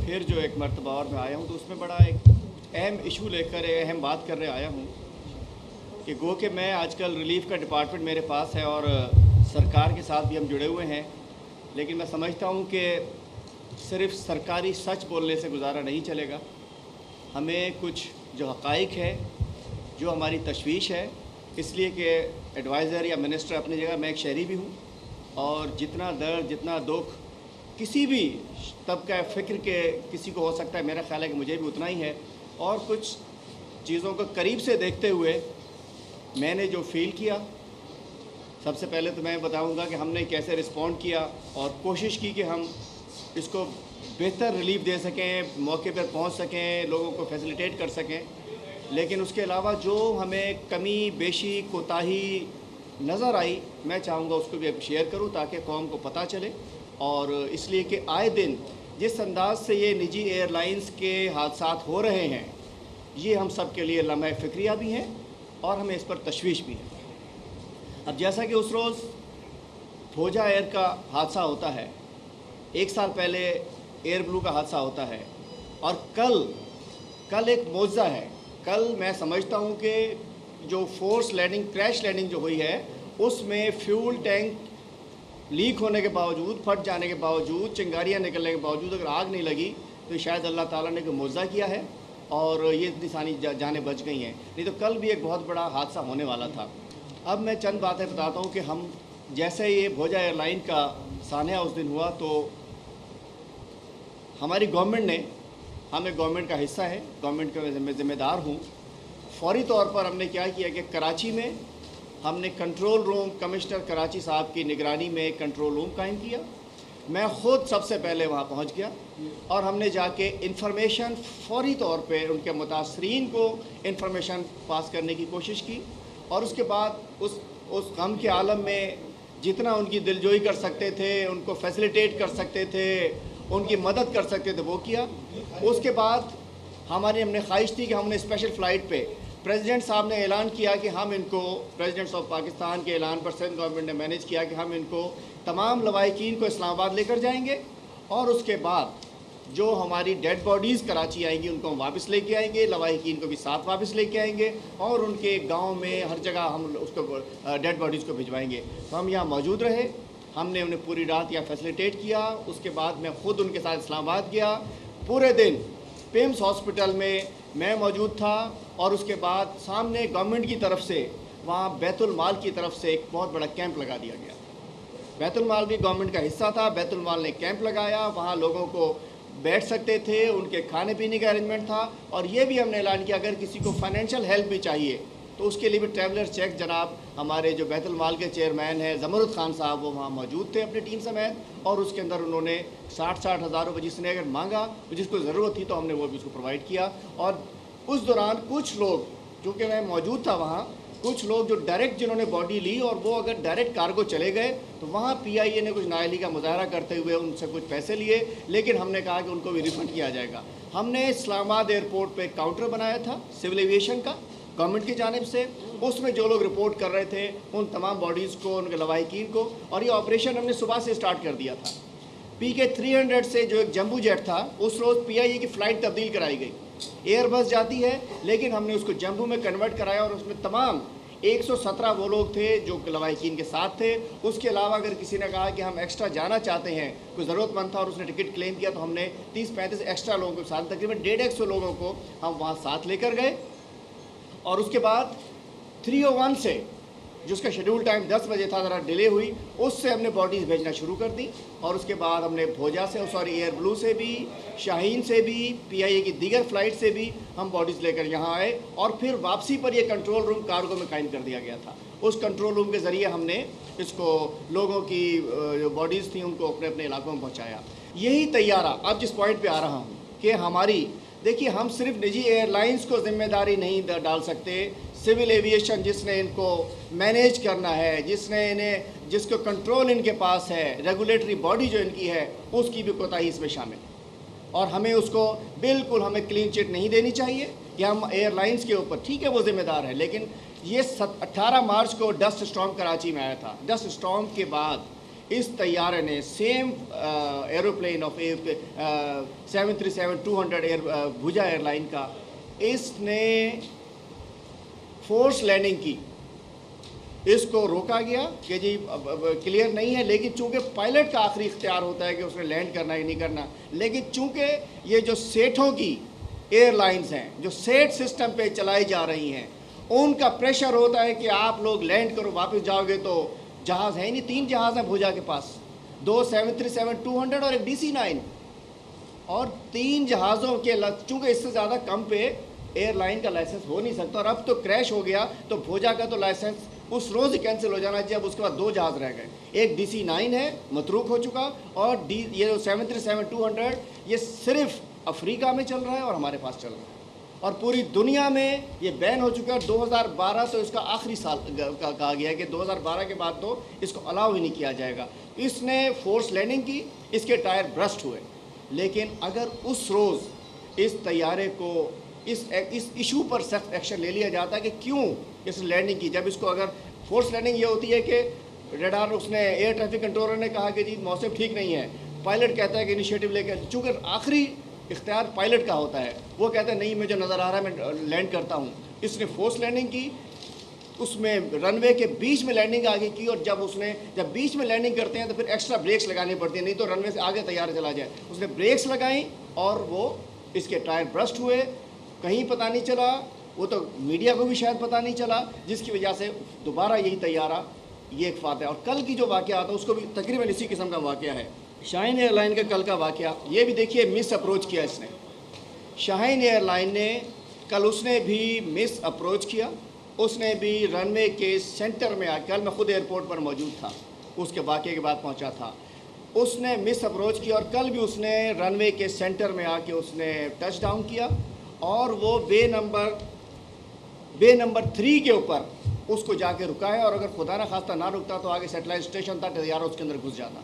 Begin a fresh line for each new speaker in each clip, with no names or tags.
फिर जो एक मरतबा और मैं आया हूँ तो उसमें बड़ा एक अहम इशू लेकर अहम बात कर रहे आया हूँ कि गो कि मैं आजकल रिलीफ का डिपार्टमेंट मेरे पास है और सरकार के साथ भी हम जुड़े हुए हैं, लेकिन मैं समझता हूँ कि सिर्फ सरकारी सच बोलने से गुजारा नहीं चलेगा। हमें कुछ जो हक़ाइक़ है, जो हमारी तशवीश है, इसलिए कि एडवाइज़र या मिनिस्टर अपनी जगह, मैं एक शहरी भी हूँ और जितना दर्द जितना दुख किसी भी तबका फ़िक्र के किसी को हो सकता है, मेरा ख़्याल है कि मुझे भी उतना ही है। और कुछ चीज़ों को करीब से देखते हुए मैंने जो फ़ील किया, सबसे पहले तो मैं बताऊंगा कि हमने कैसे रिस्पॉन्ड किया और कोशिश की कि हम इसको बेहतर रिलीफ दे सकें, मौके पर पहुंच सकें, लोगों को फैसिलिटेट कर सकें। लेकिन उसके अलावा जो हमें कमी बेशी कोताही नज़र आई, मैं चाहूँगा उसको भी अब शेयर करूँ ताकि कौम को पता चले। और इसलिए कि आए दिन जिस अंदाज़ से ये निजी एयरलाइंस के हादसात हो रहे हैं, ये हम सब के लिए लम्हा फ़िक्रिया भी हैं और हमें इस पर तशवीश भी है। अब जैसा कि उस रोज़ भोजा एयर का हादसा होता है, एक साल पहले एयर ब्लू का हादसा होता है और कल एक मौज़ा है। कल मैं समझता हूँ कि जो फोर्स लैंडिंग, क्रैश लैंडिंग जो हुई है, उसमें फ्यूल टैंक लीक होने के बावजूद, फट जाने के बावजूद, चिंगारियाँ निकलने के बावजूद अगर आग नहीं लगी तो शायद अल्लाह ताला ने कोई मौज़ा किया है और ये इतनी सारी जानें बच गई हैं। नहीं तो कल भी एक बहुत बड़ा हादसा होने वाला था। अब मैं चंद बातें बताता हूँ कि हम जैसे ये भोजा एयरलाइन का सान्या उस दिन हुआ तो हमारी गवर्नमेंट ने, हम एक गवर्नमेंट का हिस्सा है, गवर्नमेंट का मैं ज़िम्मेदार हूँ, फौरी तौर पर हमने क्या किया कि कराची में हमने कंट्रोल रूम, कमिश्नर कराची साहब की निगरानी में एक कंट्रोल रूम कायम किया। मैं ख़ुद सबसे पहले वहाँ पहुँच गया और हमने जाके इंफॉर्मेशन फौरी तौर पे उनके मुतासरीन को इंफॉर्मेशन पास करने की कोशिश की और उसके बाद उस गम के आलम में जितना उनकी दिलजोई कर सकते थे, उनको फैसिलिटेट कर सकते थे, उनकी मदद कर सकते थे, वो किया। उसके बाद हमने ख्वाहिश थी कि हमने स्पेशल फ़्लाइट पे प्रेसिडेंट साहब ने ऐलान किया कि हम इनको, प्रेसिडेंट ऑफ पाकिस्तान के ऐलान पर सिंध गवर्नमेंट ने मैनेज किया कि हम इनको तमाम लवाहिकीन को इस्लामाबाद लेकर जाएंगे और उसके बाद जो हमारी डेड बॉडीज़ कराची आएंगी उनको हम वापस लेके आएंगे, लवाहिकीन को भी साथ वापस लेके आएंगे और उनके गांव में हर जगह हम उसको डेड बॉडीज़ को भिजवाएंगे। तो हम यहाँ मौजूद रहे, हमने उन्हें पूरी रात यहाँ फैसिलिटेट किया। उसके बाद मैं ख़ुद उनके साथ इस्लामाबाद गया, पूरे दिन पिम्स हॉस्पिटल में मैं मौजूद था और उसके बाद सामने गवर्नमेंट की तरफ से वहाँ बैतुल माल की तरफ से एक बहुत बड़ा कैंप लगा दिया गया। बैतुल माल भी गवर्नमेंट का हिस्सा था, बैतुल माल ने कैंप लगाया, वहाँ लोगों को बैठ सकते थे, उनके खाने पीने का अरेंजमेंट था और ये भी हमने ऐलान किया अगर किसी को फाइनेंशियल हेल्प भी चाहिए तो उसके लिए भी ट्रैवलर चेक, जनाब हमारे जो बैतुल माल के चेयरमैन हैं ज़मरुद खान साहब, वो वहाँ मौजूद थे अपनी टीम समेत और उसके अंदर उन्होंने 60 हज़ार रुपये जिसने अगर मांगा, जिसको ज़रूरत थी तो हमने वो भी उसको प्रोवाइड किया। और उस दौरान कुछ लोग, चूँकि मैं मौजूद था वहाँ, कुछ लोग जो डायरेक्ट जिन्होंने बॉडी ली और वो अगर डायरेक्ट कार्गो चले गए तो वहाँ PIA ने कुछ नाअहली का मुजाहरा करते हुए उनसे कुछ पैसे लिए, लेकिन हमने कहा कि उनको भी रिफ़ंड किया जाएगा। हमने इस्लामाबाद एयरपोर्ट पे काउंटर बनाया था सिविल एविएशन का गवर्नमेंट की जानिब से, उसमें जो लोग रिपोर्ट कर रहे थे उन तमाम बॉडीज़ को, उनके लवाहिकीन को, और ये ऑपरेशन हमने सुबह से स्टार्ट कर दिया था। PK 300 से जो एक जम्बू जेट था, उस रोज़ PIA की फ़्लाइट तब्दील कराई गई। एयर बस जाती है लेकिन हमने उसको जम्बू में कन्वर्ट कराया और उसमें तमाम 117 वो लोग थे जो लवाहिकीन के साथ थे। उसके अलावा अगर किसी ने कहा कि हम एक्स्ट्रा जाना चाहते हैं, कोई ज़रूरतमंद था और उसने टिकट क्लेम किया, तो हमने 30-35 एक्स्ट्रा लोगों के साथ तकरीबन 150 लोगों को हम वहाँ साथ लेकर गए। और उसके बाद 301 से जिसका शेड्यूल टाइम 10 बजे था, ज़रा डिले हुई, उससे हमने बॉडीज़ भेजना शुरू कर दी और उसके बाद हमने भोजा से, एयर ब्लू से भी, शाहीन से भी, PIA की दीगर फ़्लाइट से भी हम बॉडीज़ लेकर यहाँ आए और फिर वापसी पर यह कंट्रोल रूम कार्गो में कायम कर दिया गया था। उस कंट्रोल रूम के ज़रिए हमने इसको, लोगों की जो बॉडीज़ थी उनको अपने अपने इलाकों में पहुँचाया। यही तैयारा, अब जिस पॉइंट पर आ रहा हूँ कि हमारी, देखिए हम सिर्फ निजी एयरलाइंस को ज़िम्मेदारी नहीं डाल सकते, सिविल एविएशन जिसने इनको मैनेज करना है, जिसको कंट्रोल इनके पास है, रेगुलेटरी बॉडी जो इनकी है, उसकी भी कोताही इसमें शामिल है और हमें उसको बिल्कुल, हमें क्लीन चिट नहीं देनी चाहिए कि हम एयरलाइंस के ऊपर, ठीक है वो ज़िम्मेदार है, लेकिन ये 18 मार्च को डस्ट स्टॉर्म कराची में आया था। डस्ट स्टॉर्म के बाद اس طیارے نے same aeroplane of 737-200 Bhoja airline کا، اس نے فورس لینڈنگ کی، اس کو روکا گیا کہ جی کلیئر نہیں ہے، لیکن چونکہ پائلٹ کا آخری اختیار ہوتا ہے کہ اس نے لینڈ کرنا ہے نہیں کرنا، لیکن چونکہ یہ جو سیٹھوں کی ایئر لائنز ہیں جو سیٹ سسٹم پہ چلائی جا رہی ہیں، ان کا پریشر ہوتا ہے کہ آپ لوگ لینڈ کرو، واپس جاؤ گے تو جہاز ہے نہیں، 3 جہاز ہیں بھوجا کے پاس، 2 737-200 اور ایک DC-9، اور 3 جہازوں کے چونکہ اس سے زیادہ کم پہ ایئر لائن کا لائسنس ہو نہیں سکتا، اور اب تو کریش ہو گیا تو بھوجا کا تو لائسنس اس روز ہی کینسل ہو جانا چاہیے۔ اب اس کے بعد 2 جہاز رہ گئے، ایک DC-9 ہے متروک ہو چکا، اور یہ جو 737-200 یہ صرف افریقہ میں چل رہا ہے اور ہمارے پاس چل رہا ہے، اور پوری دنیا میں یہ بین ہو چکا ہے۔ 2012 تو اس کا آخری سال کہا گیا ہے کہ 2012 کے بعد تو اس کو الاؤ ہی نہیں کیا جائے گا۔ اس نے فورس لینڈنگ کی، اس کے ٹائر برسٹ ہوئے، لیکن اگر اس روز اس طیارے کو اس ایشو پر سخت ایکشن لے لیا جاتا ہے کہ کیوں اس نے لینڈنگ کی، جب اس کو اگر فورس لینڈنگ یہ ہوتی ہے کہ ریڈار اس نے ایئر ٹریفک کنٹرولر نے کہا کہ جی موسم ٹھیک نہیں ہے، پائلٹ کہتا ہے کہ انیشیٹو لے کے، چونکہ آخری اختیار پائلٹ کا ہوتا ہے، وہ کہتا ہے نہیں مجھے نظر آ رہا ہے میں لینڈ کرتا ہوں، اس نے فورس لینڈنگ کی، اس میں رن وے کے بیچ میں لینڈنگ آگے کی، اور جب بیچ میں لینڈنگ کرتے ہیں تو پھر ایکسٹرا بریکس لگانی پڑتی ہیں، نہیں تو رن وے سے آگے تیار چلا جائے، اس نے بریکس لگائیں اور وہ اس کے ٹائر برسٹ ہوئے، کہیں پتہ نہیں چلا، وہ تو میڈیا کو بھی شاید پتہ نہیں چلا، جس کی وجہ سے دوبارہ یہی طیارہ یہ ایک فاتح۔ اور کل کی جو واقعہ تھا اس کو بھی تقریباً اسی قسم کا واقعہ ہے، شاہین ایئر لائن کا کل کا واقعہ، یہ بھی دیکھیے مس اپروچ کیا اس نے، شاہین ایئر لائن نے کل اس نے بھی مس اپروچ کیا، اس نے بھی رن وے کے سینٹر میں کل میں خود ایئرپورٹ پر موجود تھا، اس کے واقعے کے بعد پہنچا تھا، اس نے مس اپروچ کیا، اور کل بھی اس نے رن وے کے سینٹر میں آ کے اس نے ٹچ ڈاؤن کیا، اور وہ بے نمبر 3 کے اوپر اس کو جا کے رکایا، اور اگر خدا نہ خواستہ نہ رکتا تو آگے سیٹلائٹ اسٹیشن تھا، طیارہ اس کے اندر گھس جاتا۔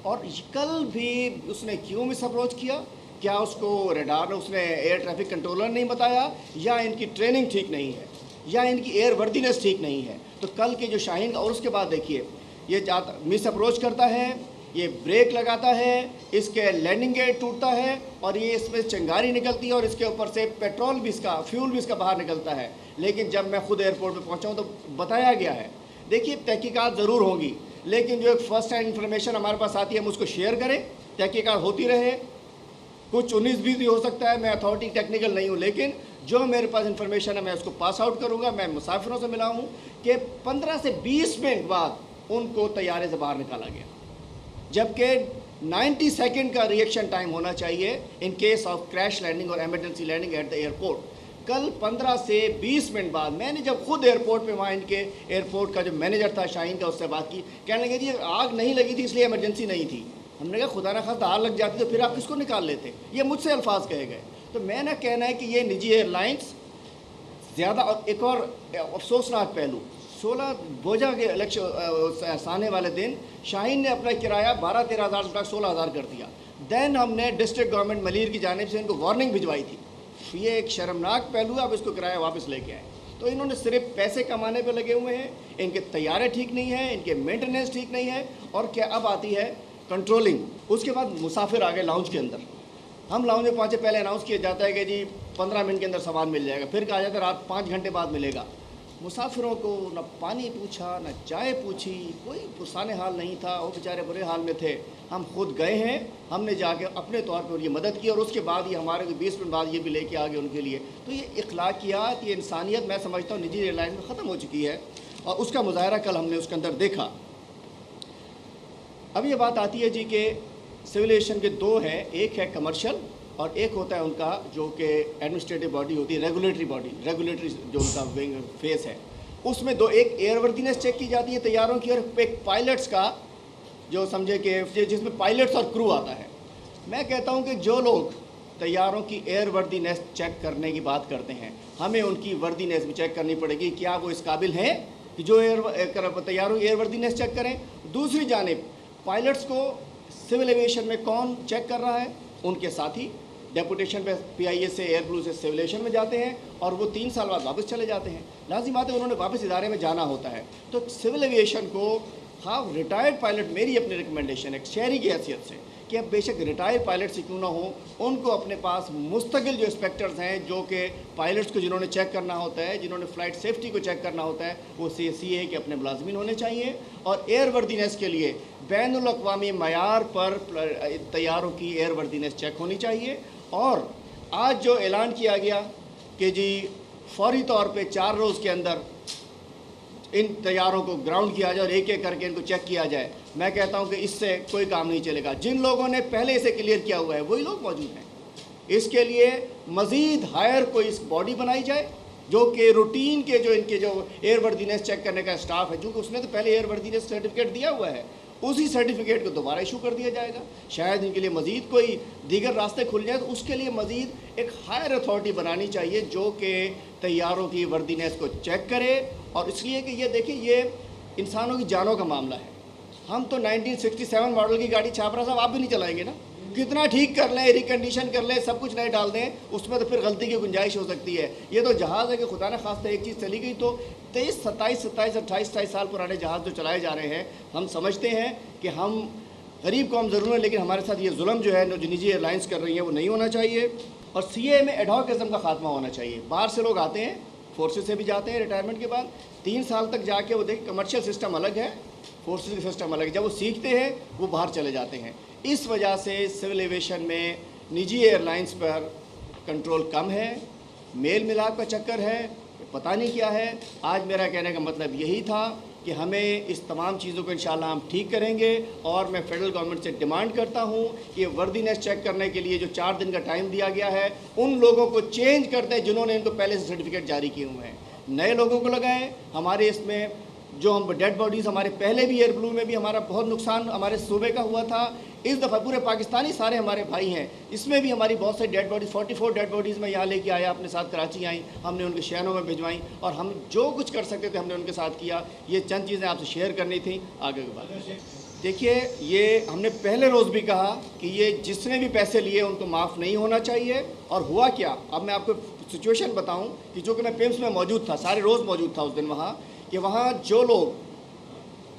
اور کل بھی اس نے کیوں مس اپروچ کیا؟ کیا اس کو ریڈار اس نے ایئر ٹریفک کنٹرولر نہیں بتایا، یا ان کی ٹریننگ ٹھیک نہیں ہے، یا ان کی ایئر وردینس ٹھیک نہیں ہے؟ تو کل کے جو شاہین کا، اور اس کے بعد دیکھیے یہ مس اپروچ کرتا ہے، یہ بریک لگاتا ہے، اس کے لینڈنگ گیئر ٹوٹتا ہے، اور یہ اس میں چنگاری نکلتی ہے، اور اس کے اوپر سے پیٹرول بھی فیول بھی اس کا باہر نکلتا ہے۔ لیکن جب میں خود ایئرپورٹ پہ پہنچا ہوں تو بتایا گیا ہے، دیکھیے تحقیقات ضرور ہوں گی، لیکن جو ایک فرسٹ ہینڈ انفارمیشن ہمارے پاس آتی ہے ہم اس کو شیئر کریں، تحقیقات ہوتی رہے، کچھ 19-20 بھی ہو سکتا ہے، میں اتھارٹی ٹیکنیکل نہیں ہوں، لیکن جو میرے پاس انفارمیشن ہے میں اس کو پاس آؤٹ کروں گا۔ میں مسافروں سے ملا ہوں کہ 15 سے 20 منٹ بعد ان کو طیارے سے باہر نکالا گیا، جبکہ 90 سیکنڈ کا ریئیکشن ٹائم ہونا چاہیے in case of crash landing اور emergency landing at the airport. کل 15 سے 20 منٹ بعد میں نے جب خود ایئرپورٹ پہ وہاں ان کے ایئرپورٹ کا جو مینیجر تھا شاہین کا، اس سے بات کی، کہنے لگے جی آگ نہیں لگی تھی اس لیے ایمرجنسی نہیں تھی۔ ہم نے کہا خدا نہ خواستہ آگ لگ جاتی تو پھر آپ کس کو نکال لیتے؟ یہ مجھ سے الفاظ کہے گئے۔ تو میں نے کہنا ہے کہ یہ نجی ایئر لائنس زیادہ، اور ایک اور افسوسناک پہلو، 16 بھوجا کے آنے والے دن شاہین نے اپنا کرایہ 12-13 ہزار سے 16,000 کر دیا۔ دین ہم نے ڈسٹرکٹ گورنمنٹ ملیر کی جانب سے ان کو وارننگ بھجوائی تھی، یہ ایک شرمناک پہلو ہے، اب اس کو کرایہ واپس لے کے آئے۔ تو انہوں نے صرف پیسے کمانے پہ لگے ہوئے ہیں، ان کے طیارے ٹھیک نہیں ہیں، ان کے مینٹیننس ٹھیک نہیں ہے، اور کیا اب آتی ہے کنٹرولنگ۔ اس کے بعد مسافر آ گئے لاؤنج کے اندر، ہم لاؤنج میں پہنچے، پہلے اناؤنس کیا جاتا ہے کہ جی 15 منٹ کے اندر سامان مل جائے گا، پھر کہا جاتا ہے رات 5 گھنٹے بعد ملے گا۔ مسافروں کو نہ پانی پوچھا نہ چائے پوچھی، کوئی پرسان حال نہیں تھا، وہ بیچارے برے حال میں تھے۔ ہم خود گئے ہیں، ہم نے جا کے اپنے طور پر یہ مدد کی، اور اس کے بعد یہ ہمارے 20 منٹ بعد یہ بھی لے کے آگے ان کے لیے۔ تو یہ اخلاقیات، یہ انسانیت میں سمجھتا ہوں نجی ایئر لائن میں ختم ہو چکی ہے، اور اس کا مظاہرہ کل ہم نے اس کے اندر دیکھا۔ اب یہ بات آتی ہے جی کہ سول ایویشن کے 2 ہیں، ایک ہے کمرشل اور ایک ہوتا ہے ان کا جو کہ ایڈمنسٹریٹو باڈی ہوتی ہے، ریگولیٹری باڈی، ریگولیٹری جو ان کا فیس ہے، اس میں 2، ایک ایئر وردینس چیک کی جاتی ہے طیاروں کی، اور ایک پائلٹس کا جو سمجھے کہ جس میں پائلٹس اور کرو آتا ہے۔ میں کہتا ہوں کہ جو لوگ طیاروں کی ایئر وردینس چیک کرنے کی بات کرتے ہیں، ہمیں ان کی وردینس بھی چیک کرنی پڑے گی، کیا وہ اس قابل ہیں کہ جو طیاروں کی ایئر وردینس چیک کریں۔ دوسری جانب پائلٹس کو سول ایویشن میں کون چیک کر رہا ہے؟ ان کے ساتھی ڈیپوٹیشن پہ PIA سے ایئر بلو سے سول ایویشن میں جاتے ہیں، اور وہ 3 سال بعد واپس چلے جاتے ہیں، لازم بات ہے انہوں نے واپس ادارے میں جانا ہوتا ہے۔ تو سول ایویشن کو हाँ रिटायर्ड पायलट, मेरी अपनी रिकमेंडेशन है शहरी की हैसियत से कि अब बेशक रिटायर्ड पायलट से क्यों ना हो, उनको अपने पास मुस्तकिल जो इंस्पेक्टर्स हैं जो कि पायलट्स को जिन्होंने चेक करना होता है, जिन्होंने फ़्लाइट सेफ्टी को चेक करना होता है, वो CA के अपने मुलाजमीन होने चाहिए। और एयर वर्दीनेस के लिए बैनुल अक़वामी मयार पर तैयारों की एयर वर्दीनेस चेक होनी चाहिए। और आज जो ऐलान किया गया कि जी फौरी तौर पे 4 रोज़ के अंदर इन तैयारों को ग्राउंड किया जाए और एक एक करके इनको चेक किया जाए, मैं कहता हूं कि इससे कोई काम नहीं चलेगा। जिन लोगों ने पहले इसे क्लियर किया हुआ है वही लोग मौजूद हैं। इसके लिए मज़ीद हायर कोई इस बॉडी बनाई जाए जो कि रूटीन के जो इनके जो एयर वर्दीनेस चेक करने का स्टाफ है, क्योंकि उसने तो पहले एयर वर्दीनेस सर्टिफिकेट दिया हुआ है, उसी सर्टिफिकेट को दोबारा इशू कर दिया जाएगा। शायद इनके लिए मज़ीद कोई दीगर रास्ते खुल जाए, तो उसके लिए मज़ीद एक हायर अथॉरिटी बनानी चाहिए जो कि तैयारों की वर्दीनेस को चेक करे। और इसलिए कि ये देखिए, ये इंसानों की जानों का मामला है। हम तो 1967 मॉडल की गाड़ी छापरा साहब आप भी नहीं चलाएंगे ना, कितना ठीक कर लें, रिकंडीशन कर लें, सब कुछ नए डाल दें, उसमें तो फिर गलती की गुंजाइश हो सकती है। ये तो जहाज़ है कि खुदा न खास्ता एक चीज़ चली गई तो 23, 27, 27, 28 साल पुराने जहाज़ जो चलाए जा रहे हैं, हम समझते हैं कि हम गरीब कौम ज़रूर है, लेकिन हमारे साथ ये जुल्म जो है जो निजी एयरलाइंस कर रही हैं वो नहीं होना चाहिए। और CA में एडहॉकिज़म का खात्मा होना चाहिए। बाहर से लोग आते हैं, फोर्सेस से भी जाते हैं रिटायरमेंट के बाद, 3 साल तक जाके वो देखिए कमर्शियल सिस्टम अलग है, फोर्सेस का सिस्टम अलग है, जब वो सीखते हैं वो बाहर चले जाते हैं। इस वजह से सिविल एविएशन में निजी एयरलाइंस पर कंट्रोल कम है, मेल मिलाप का चक्कर है, पता नहीं क्या है। आज मेरा कहने का मतलब यही था कि हमें इस तमाम चीज़ों को इंशाल्लाह हम ठीक करेंगे। और मैं फेडरल गवर्नमेंट से डिमांड करता हूँ कि वर्दीनेस चेक करने के लिए जो 4 दिन का टाइम दिया गया है, उन लोगों को चेंज कर दें जिन्होंने इनको पहले से सर्टिफिकेट जारी किए हुए हैं, नए लोगों को लगाएं। हमारे इसमें जो हम डेड बॉडीज़, हमारे पहले भी एयर ब्लू में भी हमारा बहुत नुकसान हमारे सूबे का हुआ था, इस दफ़ा पूरे पाकिस्तानी सारे हमारे भाई हैं, इसमें भी हमारी बहुत सारी डेड बॉडीज़, 44 डेड बॉडीज़ में यहाँ लेके आया, अपने साथ कराची आई, हमने उनके शहरों में भिजवाई और हम जो कुछ कर सकते थे हमने उनके साथ किया। ये चंद चीज़ें आपसे शेयर करनी थी। आगे की बात देखिए, ये हमने पहले रोज़ भी कहा कि ये जिसने भी पैसे लिए उनको माफ़ नहीं होना चाहिए। और हुआ क्या, अब मैं आपको सिचुएशन बताऊं कि जो कि मैं पिम्स में मौजूद था, सारे रोज़ मौजूद था उस दिन वहाँ, कि वहाँ जो लोग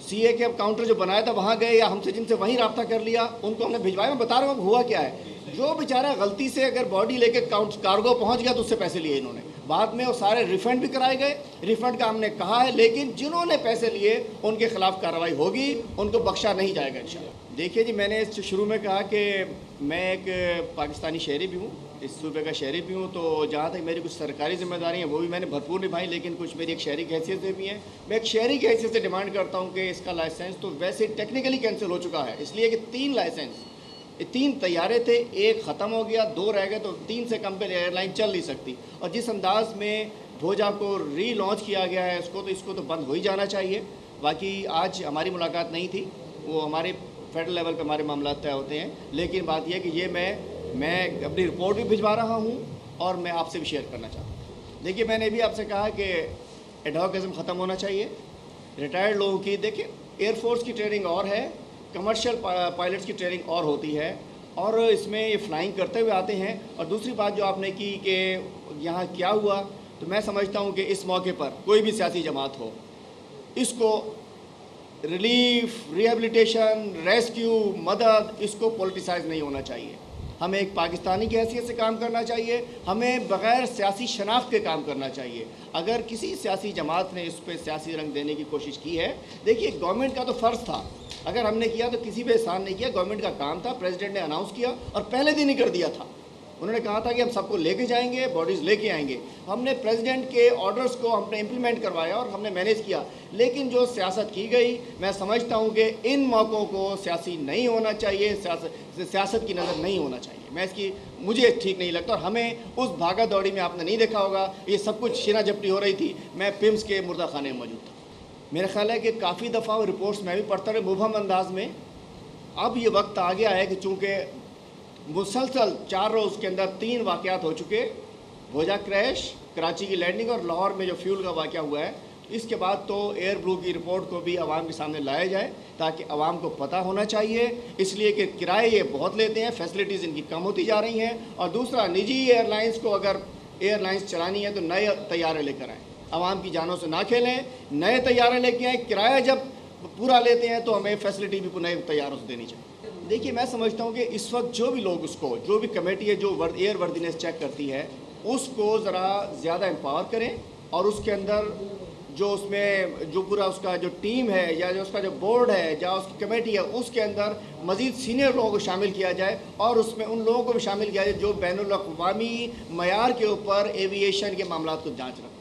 CA के अब काउंटर जो बनाया था वहाँ गए या हमसे जिनसे वहीं रब्ता कर लिया, उनको हमने भिजवाया। मैं बता रहा हूँ हुआ क्या है, जो बेचारा गलती से अगर बॉडी लेके कार्गो पहुँच गया तो उससे पैसे लिए इन्होंने, बाद में वो सारे रिफ़ंड भी कराए गए। रिफ़ंड का हमने कहा है, लेकिन जिन्होंने पैसे लिए उनके खिलाफ कार्रवाई होगी, उनको बख्शा नहीं जाएगा इंशाल्लाह। देखिए जी, मैंने शुरू में कहा कि मैं एक पाकिस्तानी शहरी भी हूँ, इस सूबे का शहरी भी हूँ, तो जहाँ तक मेरी कुछ सरकारी जिम्मेदारी हैं वो भी मैंने भरपूर निभाई, लेकिन कुछ मेरी एक शहरी की हैसियत से भी हैं। मैं एक शहरी की हैसियत से डिमांड करता हूँ कि इसका लाइसेंस तो वैसे टेक्निकली कैंसिल हो चुका है, इसलिए कि 3 लाइसेंस, 3 तैयारे थे, 1 ख़त्म हो गया, 2 रह गए, तो 3 से कम पे एयरलाइन चल नहीं सकती। और जिस अंदाज में भोजा को री लॉन्च किया गया है इसको तो बंद हो ही जाना चाहिए। बाकी आज हमारी मुलाकात नहीं थी, वो हमारे फेडरल लेवल पे हमारे मामला तय होते हैं, लेकिन बात यह है कि ये मैं अपनी रिपोर्ट भी भिजवा रहा हूँ और मैं आपसे भी शेयर करना चाहता हूँ। देखिए, मैंने भी आपसे कहा कि एडहॉकिज़म ख़त्म होना चाहिए। रिटायर्ड लोगों की, देखिए एयरफोर्स की ट्रेनिंग और है, कमर्शियल पायलट्स की ट्रेनिंग और होती है, और इसमें ये फ्लाइंग करते हुए आते हैं। और दूसरी बात जो आपने की कि यहाँ क्या हुआ, तो मैं समझता हूँ कि इस मौके पर कोई भी सियासी जमात हो, इसको रिलीफ, रिहेबिलिटेशन, रेस्क्यू, मदद, इसको पॉलिटिसाइज नहीं होना चाहिए। हमें एक पाकिस्तानी की हैसियत से काम करना चाहिए, हमें बग़ैर सियासी शनाख्त के काम करना चाहिए। अगर किसी सियासी जमात ने इस पर सियासी रंग देने की कोशिश की है, देखिए गवर्नमेंट का तो फ़र्ज़ था, अगर हमने किया तो किसी पे एहसान नहीं किया, गवर्नमेंट का काम था। प्रेसिडेंट ने अनाउंस किया और पहले दिन ही कर दिया था, उन्होंने कहा था कि हम सबको लेके जाएंगे, बॉडीज़ लेके आएंगे। हमने प्रेसिडेंट के ऑर्डर्स को हमने इम्प्लीमेंट करवाया और हमने मैनेज किया, लेकिन जो सियासत की गई, मैं समझता हूँ कि इन मौक़ों को सियासी नहीं होना चाहिए, सियासत की नज़र नहीं होना चाहिए। मुझे ठीक नहीं लगता। और हमें उस भागा दौड़ी में आपने नहीं देखा होगा, ये सब कुछ शीना झपटी हो रही थी, मैं पिम्स के मुर्दा खाने में मौजूद था। मेरा ख्याल है कि काफ़ी दफ़ा वो रिपोर्ट्स मैं भी पढ़ता रहा मुबहम अंदाज में। अब ये वक्त आ गया है कि चूँकि मुसलसल 4 रोज़ के अंदर 3 वाक़यात हो चुके, भोजा क्रैश, कराची की लैंडिंग और लाहौर में जो फ्यूल का वाक़या हुआ है, इसके बाद तो एयर ब्लू की रिपोर्ट को भी आवाम के सामने लाया जाए ताकि आवाम को पता होना चाहिए। इसलिए कि किराए ये बहुत लेते हैं, फैसिलिटीज़ इनकी कम होती जा रही हैं। और दूसरा, निजी एयरलाइंस को अगर एयरलाइंस चलानी है तो नए तैयारे लेकर आएँ, आवाम की जानों से ना खेलें, नए तैयारे लेके आएँ। किराया जब پورا لیتے ہیں تو ہمیں فیسلٹی بھی پنہ تیار اس دینی چاہیے۔ دیکھیے میں سمجھتا ہوں کہ اس وقت جو بھی لوگ جو بھی کمیٹی ہے جو ایئر وردینس چیک کرتی ہے اس کو ذرا زیادہ امپاور کریں، اور اس کے اندر جو اس میں جو پورا اس کا جو ٹیم ہے یا جو اس کا جو بورڈ ہے یا اس کی کمیٹی ہے اس کے اندر مزید سینئر لوگوں کو شامل کیا جائے، اور اس میں ان لوگوں کو بھی شامل کیا جائے جو بین الاقوامی معیار کے اوپر ایوییشن کے معاملات کو جانچ رکھتے ہیں۔